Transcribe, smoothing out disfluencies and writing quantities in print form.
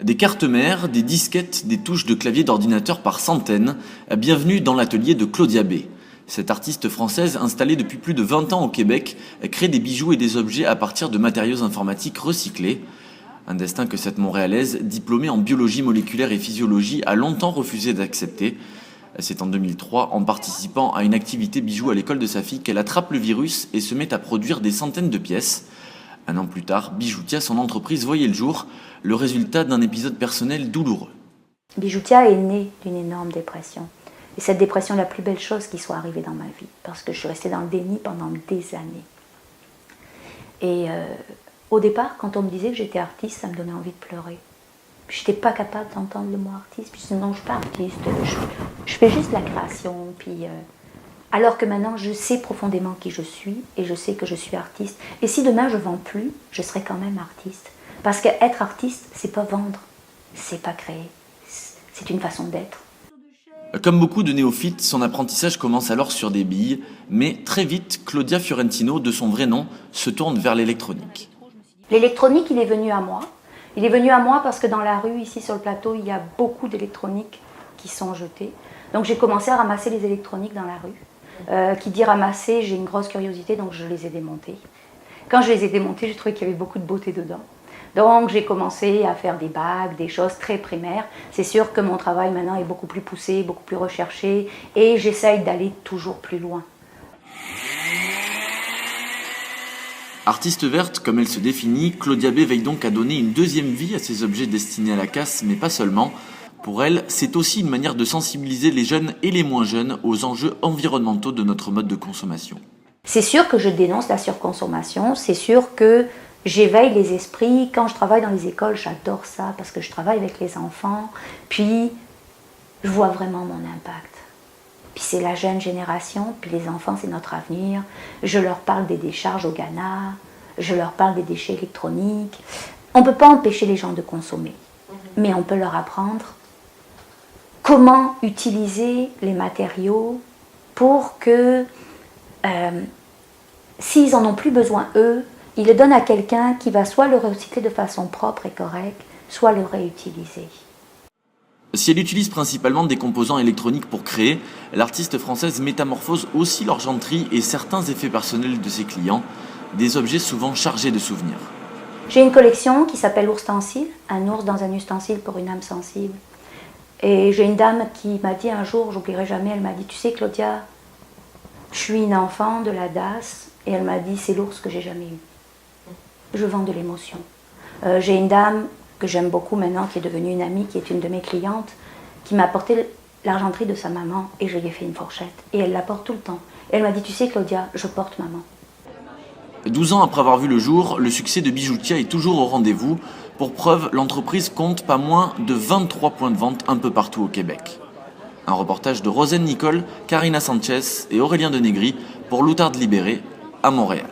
Des cartes mères, des disquettes, des touches de clavier d'ordinateur par centaines. Bienvenue dans l'atelier de Claudia B. Cette artiste française, installée depuis plus de 20 ans au Québec, crée des bijoux et des objets à partir de matériaux informatiques recyclés. Un destin que cette Montréalaise, diplômée en biologie moléculaire et physiologie, a longtemps refusé d'accepter. C'est en 2003, en participant à une activité bijoux à l'école de sa fille, qu'elle attrape le virus et se met à produire des centaines de pièces. Un an plus tard, Bijoutia, son entreprise, voyait le jour, le résultat d'un épisode personnel douloureux. Bijoutia est née d'une énorme dépression. Et cette dépression est la plus belle chose qui soit arrivée dans ma vie, parce que je suis restée dans le déni pendant des années. Et au départ, quand on me disait que j'étais artiste, ça me donnait envie de pleurer. Je n'étais pas capable d'entendre le mot artiste, puis je disais non, je ne suis pas artiste, je fais juste la création. Alors que maintenant, je sais profondément qui je suis et je sais que je suis artiste. Et si demain je ne vends plus, je serai quand même artiste. Parce qu'être artiste, c'est pas vendre, c'est pas créer, c'est une façon d'être. Comme beaucoup de néophytes, son apprentissage commence alors sur des billes, mais très vite, Claudia Fiorentino, de son vrai nom, se tourne vers l'électronique. L'électronique, il est venu à moi. Il est venu à moi parce que dans la rue, ici sur le plateau, il y a beaucoup d'électroniques qui sont jetées. Donc j'ai commencé à ramasser les électroniques dans la rue. Qui dit ramasser, j'ai une grosse curiosité, donc je les ai démontés. Quand je les ai démontés, j'ai trouvé qu'il y avait beaucoup de beauté dedans. Donc j'ai commencé à faire des bagues, des choses très primaires. C'est sûr que mon travail maintenant est beaucoup plus poussé, beaucoup plus recherché, et j'essaye d'aller toujours plus loin. Artiste verte, comme elle se définit, Claudia B veille donc à donner une deuxième vie à ces objets destinés à la casse, mais pas seulement. Pour elle, c'est aussi une manière de sensibiliser les jeunes et les moins jeunes aux enjeux environnementaux de notre mode de consommation. C'est sûr que je dénonce la surconsommation, c'est sûr que j'éveille les esprits. Quand je travaille dans les écoles, j'adore ça parce que je travaille avec les enfants, puis je vois vraiment mon impact. Puis c'est la jeune génération, puis les enfants, c'est notre avenir. Je leur parle des décharges au Ghana, je leur parle des déchets électroniques. On ne peut pas empêcher les gens de consommer, mais on peut leur apprendre comment utiliser les matériaux pour que, s'ils n'en ont plus besoin eux, ils le donnent à quelqu'un qui va soit le recycler de façon propre et correcte, soit le réutiliser. Si elle utilise principalement des composants électroniques pour créer, l'artiste française métamorphose aussi l'argenterie et certains effets personnels de ses clients, des objets souvent chargés de souvenirs. J'ai une collection qui s'appelle Ourstensile, un ours dans un ustensile pour une âme sensible. Et j'ai une dame qui m'a dit un jour, j'oublierai jamais, elle m'a dit « Tu sais Claudia, je suis une enfant de la DAS » et elle m'a dit « C'est l'ours que j'ai jamais eu. Je vends de l'émotion. » J'ai une dame que j'aime beaucoup maintenant, qui est devenue une amie, qui est une de mes clientes, qui m'a apporté l'argenterie de sa maman et je lui ai fait une fourchette. Et elle la porte tout le temps. Et elle m'a dit « Tu sais Claudia, je porte maman. » 12 ans après avoir vu le jour, le succès de Bijoutia est toujours au rendez-vous. Pour preuve, l'entreprise compte pas moins de 23 points de vente un peu partout au Québec. Un reportage de Rosen Nicole, Karina Sanchez et Aurélien Denegri pour l'Outarde Libéré à Montréal.